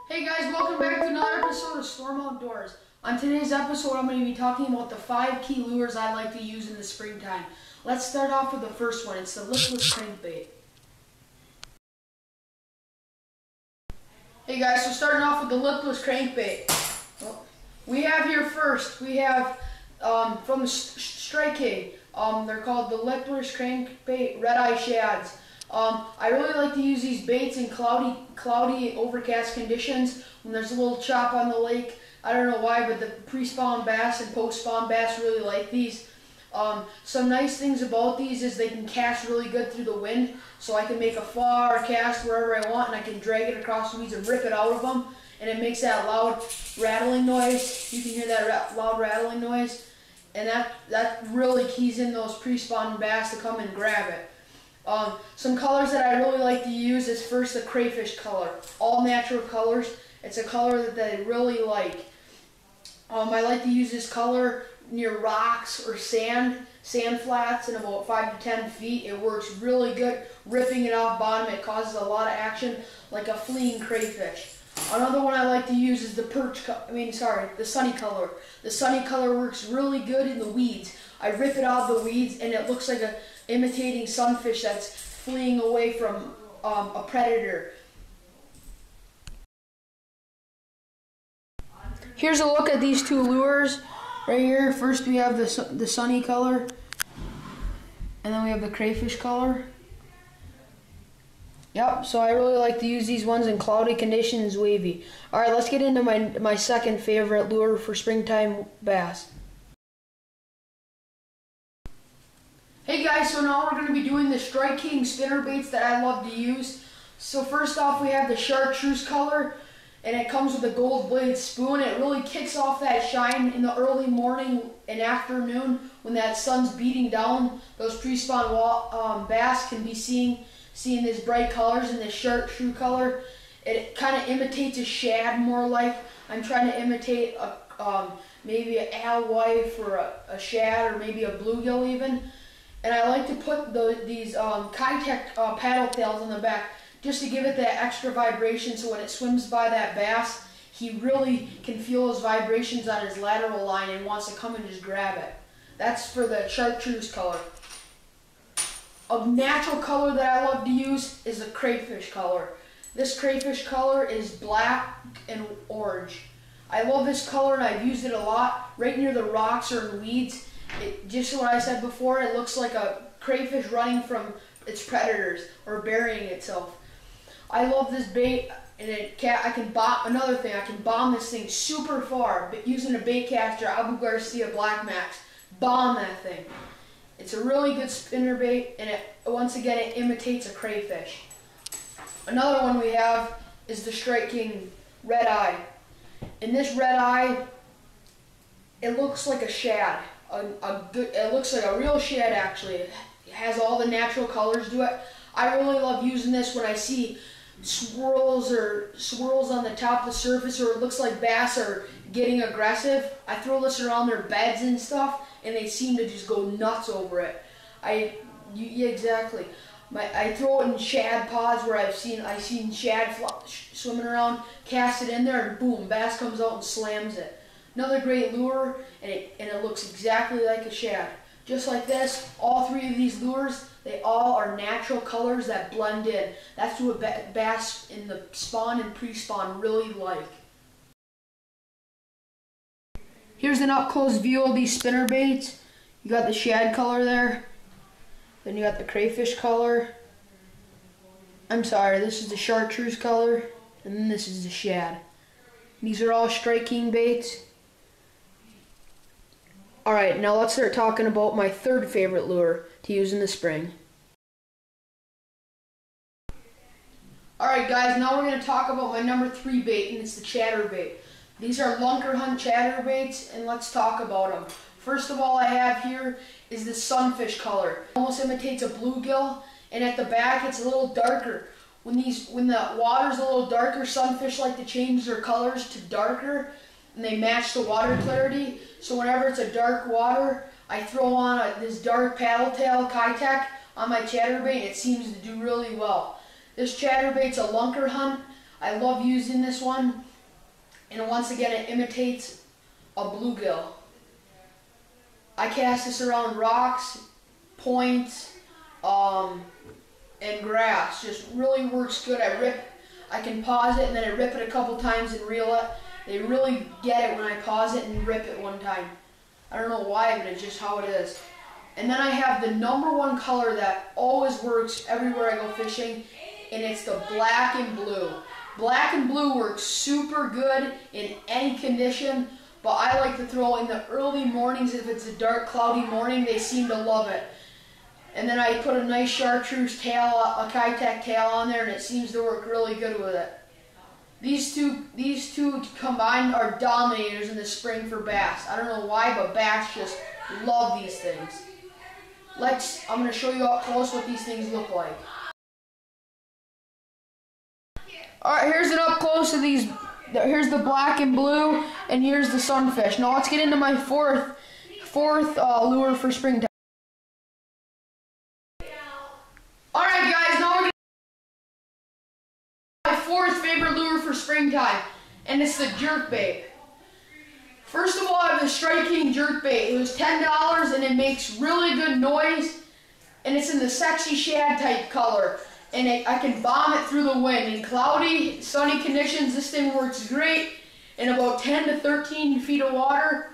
Hey guys, welcome back to another episode of Storm Outdoors. On today's episode, I'm going to be talking about the 5 key lures I like to use in the springtime. Let's start off with the first one. It's the lipless crankbait. Hey guys, so starting off with the lipless crankbait. We have here first, we have from the Strike King. They're called the lipless crankbait red eye shads. I really like to use these baits in cloudy, overcast conditions when there's a little chop on the lake. I don't know why, but the pre-spawn bass and post-spawn bass really like these. Some nice things about these is they can cast really good through the wind, so I can make a far cast wherever I want, and I can drag it across the weeds and rip it out of them, and it makes that loud rattling noise. You can hear that loud rattling noise, and that really keys in those pre-spawn bass to come and grab it. Some colors that I really like to use is first the crayfish color. All natural colors. It's a color that they really like. I like to use this color near rocks or sand flats in about 5 to 10 feet. It works really good. Ripping it off bottom, it causes a lot of action like a fleeing crayfish. Another one I like to use is the sunny color. The sunny color works really good in the weeds. I rip it out of the weeds and it looks like imitating sunfish that's fleeing away from a predator. Here's a look at these two lures right here. First we have the sunny color, and then we have the crayfish color. Yep, so I really like to use these ones in cloudy conditions, wavy. Alright, let's get into my second favorite lure for springtime bass. Hey guys, so now we're going to be doing the Strike King spinner baits that I love to use. So first off, we have the chartreuse color, and it comes with a gold blade spoon. It really kicks off that shine in the early morning and afternoon when that sun's beating down. Those pre-spawn bass can be seeing these bright colors in this chartreuse color. It kind of imitates a shad more like. I'm trying to imitate maybe an alewife or a shad or maybe a bluegill even. And I like to put these Keitech paddle tails on the back just to give it that extra vibration, so when it swims by that bass, he really can feel those vibrations on his lateral line and wants to come and just grab it. That's for the chartreuse color. A natural color that I love to use is the crayfish color. This crayfish color is black and orange. I love this color and I've used it a lot right near the rocks or in weeds. Just what I said before, it looks like a crayfish running from its predators or burying itself. I love this bait, and I can bomb this thing super far, but using a bait caster, Abu Garcia Black Max, bomb that thing. It's a really good spinner bait, and once again it imitates a crayfish. Another one we have is the Strike King Red Eye. In this red eye, it looks like a shad. It looks like a real shad actually. It has all the natural colors to it. I really love using this when I see swirls on the top of the surface, or it looks like bass are getting aggressive. I throw this around their beds and stuff, and they seem to just go nuts over it. Yeah, exactly. I throw it in shad pods where I've seen shad swimming around, cast it in there, and boom, bass comes out and slams it. Another great lure, and it looks exactly like a shad. Just like this, all 3 of these lures, they all are natural colors that blend in. That's what bass in the spawn and pre-spawn really like. Here's an up-close view of these spinner baits. You got the shad color there. Then you got the crayfish color. I'm sorry, this is the chartreuse color, and then this is the shad. These are all Strike King baits. Alright, now let's start talking about my third favorite lure to use in the spring. Alright guys, now we're going to talk about my number 3 bait, and it's the chatterbait. These are Lunker Hunt chatterbaits, and let's talk about them. First of all I have here is the sunfish color. It almost imitates a bluegill, and at the back it's a little darker. When the water's a little darker, sunfish like to change their colors to darker, and they match the water clarity. So whenever it's a dark water, I throw on this dark paddle tail Keitech on my chatterbait, and it seems to do really well. This chatterbait's a Lunker Hunt. I love using this one. And once again, it imitates a bluegill. I cast this around rocks, points, and grass. Just really works good. I can pause it and then I rip it a couple times and reel it. They really get it when I pause it and rip it one time. I don't know why, but it's just how it is. And then I have the #1 color that always works everywhere I go fishing, and it's the black and blue. Black and blue works super good in any condition, but I like to throw it in the early mornings. If it's a dark, cloudy morning, they seem to love it. And then I put a nice chartreuse tail, a Keitech tail on there, and it seems to work really good with it. These two combined are dominators in the spring for bass. I don't know why, but bass just love these things. I'm going to show you up close what these things look like. Alright, here's an up close of these. Here's the black and blue, and here's the sunfish. Now let's get into my fourth lure for springtime. Alright guys, now we're going to my fourth favorite lure for springtime, and it's the jerkbait. First of all, I have the Strike King jerkbait. It was $10 and it makes really good noise, and it's in the sexy shad type color. And I can bomb it through the wind. In cloudy, sunny conditions, this thing works great. In about 10 to 13 feet of water.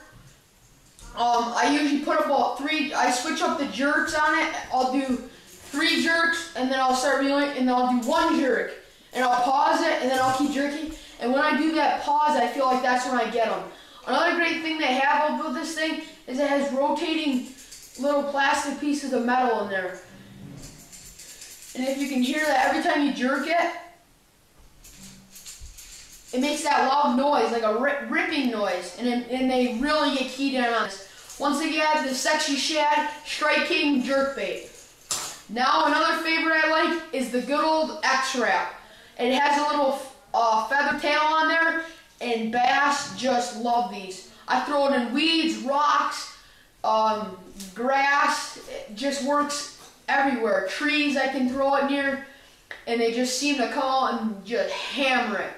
I usually put about I switch up the jerks on it. I'll do 3 jerks, and then I'll start reeling, and then I'll do 1 jerk. And I'll pause it, and then I'll keep jerking. And when I do that pause, I feel like that's when I get them. Another great thing they have about this thing is it has rotating little plastic pieces of metal in there. And if you can hear that every time you jerk it, it makes that loud noise, like a ripping noise. And they really get keyed in on this. Once again, the sexy shad Strike King jerkbait. Now another favorite I like is the good old X-Rap. It has a little feather tail on there, and bass just love these. I throw it in weeds, rocks, grass. It just works everywhere. Trees I can throw it near, and they just seem to come out and just hammer it.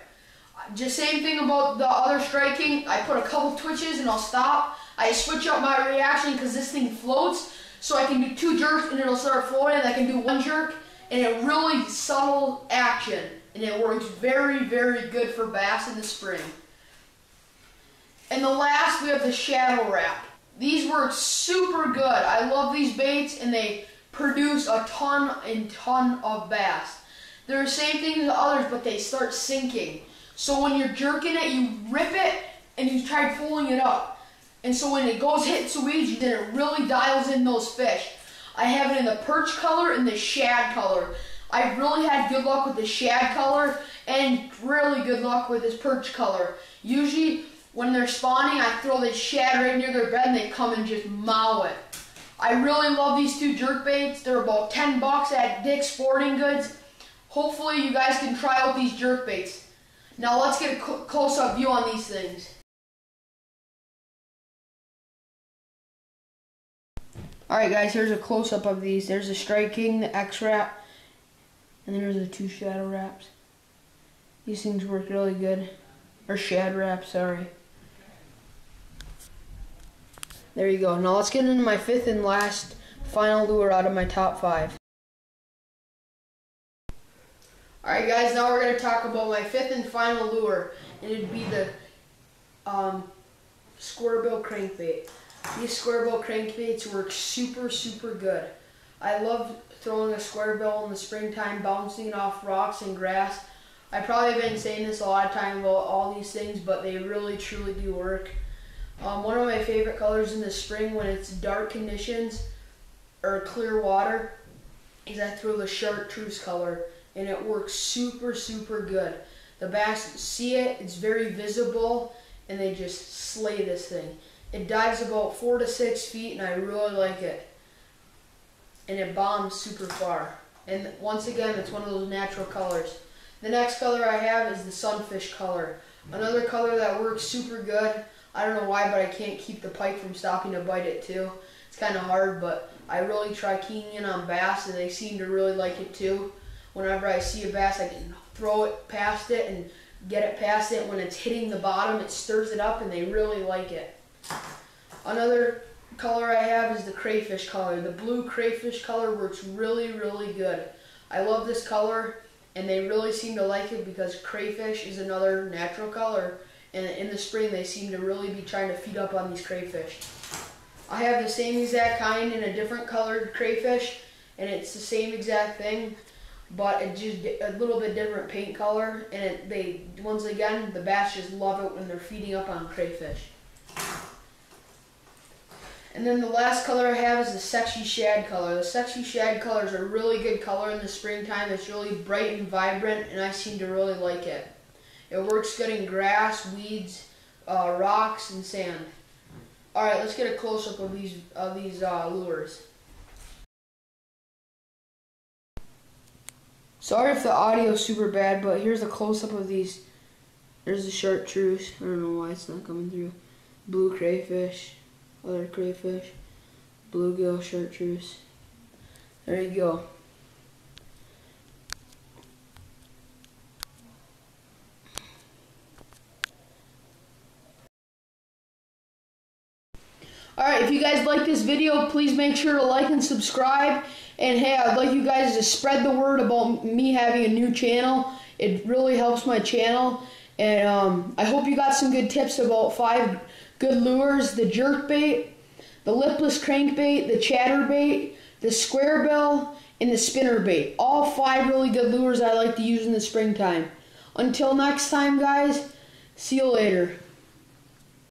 Just same thing about the other Strike King. I put a couple twitches and I'll stop. I switch up my reaction because this thing floats, so I can do 2 jerks and it'll start floating. I can do 1 jerk, and it really subtle action, and it works very, very good for bass in the spring. And the last, we have the Shadow Rap. These work super good. I love these baits, and they produce a ton of bass. They're the same thing as the others, but they start sinking. So when you're jerking it, you rip it and you try pulling it up. And so when it hits the weeds, then it really dials in those fish. I have it in the perch color and the shad color. I've really had good luck with the shad color and really good luck with this perch color. Usually when they're spawning, I throw this shad right near their bed and they come and just mow it. I really love these 2 jerkbaits. They're about $10 at Dick's Sporting Goods. Hopefully you guys can try out these jerkbaits. Now let's get a close-up view on these things. Alright guys, here's a close-up of these. There's the Strike King, the X-Rap, and then there's the 2 Shadow Raps. These things work really good. Or Shad Rap, sorry. There you go. Now let's get into my 5th and last final lure out of my top 5. Alright guys, now we're going to talk about my 5th and final lure. And it'd be the square bill crankbait. These square bill crankbaits work super, super good. I love throwing a square bill in the springtime, bouncing it off rocks and grass. I probably have been saying this a lot of time about all these things, but they really, truly do work. One of my favorite colors in the spring when it's dark conditions or clear water is I throw the chartreuse color, and it works super, super good. The bass see it, it's very visible, and they just slay this thing. It dives about 4 to 6 feet, and I really like it. And it bombs super far. And once again, it's one of those natural colors. The next color I have is the sunfish color. Another color that works super good. I don't know why, but I can't keep the pike from stopping to bite it too. It's kind of hard, but I really try keying in on bass, and they seem to really like it too. Whenever I see a bass, I get throw it past it and get it past it. When it's hitting the bottom, it stirs it up and they really like it. Another color I have is the crayfish color. The blue crayfish color works really, really good. I love this color, and they really seem to like it because crayfish is another natural color, and in the spring they seem to really be trying to feed up on these crayfish. I have the same exact kind in a different colored crayfish, and it's the same exact thing, but it's just a little bit different paint color, and once again, the bats just love it when they're feeding up on crayfish. And then the last color I have is the Sexy Shad color. The Sexy Shad color is a really good color in the springtime. It's really bright and vibrant, and I seem to really like it. It works good in grass, weeds, rocks, and sand. All right, let's get a close-up of these lures. Sorry if the audio is super bad, but here's a close-up of these. There's the chartreuse. I don't know why it's not coming through. Blue crayfish. Other crayfish, bluegill, chartreuse. There you go. Alright, if you guys like this video, please make sure to like and subscribe. And hey, I'd like you guys to spread the word about me having a new channel. It really helps my channel. And I hope you got some good tips about 5 good lures: the jerkbait, the lipless crankbait, the chatterbait, the square bill, and the spinnerbait. All 5 really good lures I like to use in the springtime. Until next time, guys, see you later.